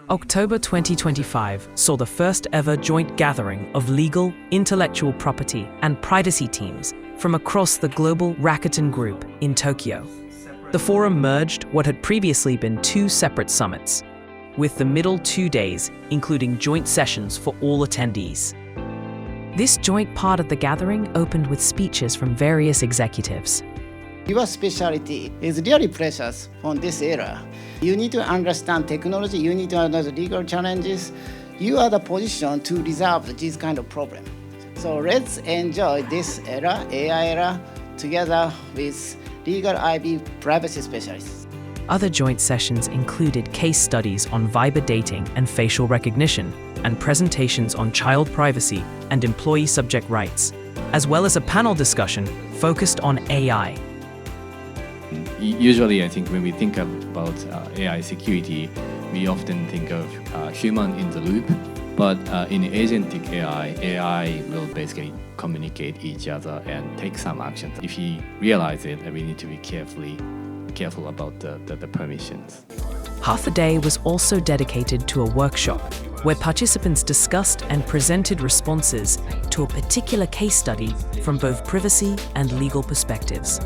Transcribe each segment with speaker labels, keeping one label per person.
Speaker 1: October 2025 saw the first ever joint gathering of legal, intellectual property, and privacy teams from across the global Rakuten Group in Tokyo. The forum merged what had previously been two separate summits, with the middle 2 days including joint sessions for all attendees. This joint part of the gathering opened with speeches from various executives.
Speaker 2: Your specialty is really precious on this era. You need to understand technology, you need to understand legal challenges. You are the position to resolve this kind of problem. So let's enjoy this era, AI era, together with legal IB privacy specialists.
Speaker 1: Other joint sessions included case studies on Viber dating and facial recognition, and presentations on child privacy and employee subject rights, as well as a panel discussion focused on AI.
Speaker 3: Usually, I think when we think about AI security, we often think of human in the loop. But in agentic AI will basically communicate each other and take some action. If you realize it, we need to be careful about the permissions.
Speaker 1: Half a day was also dedicated to a workshop where participants discussed and presented responses to a particular case study from both privacy and legal perspectives.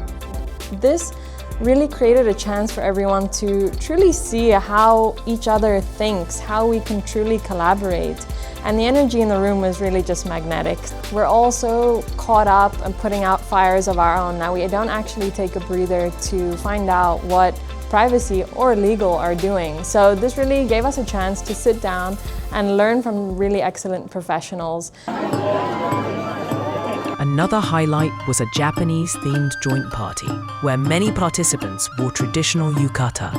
Speaker 4: This really created a chance for everyone to truly see how each other thinks, how we can truly collaborate. And the energy in the room was really just magnetic. We're also caught up and putting out fires of our own. Now we don't actually take a breather to find out what privacy or legal are doing. So this really gave us a chance to sit down and learn from really excellent professionals.
Speaker 1: Another highlight was a Japanese-themed joint party, where many participants wore traditional yukata.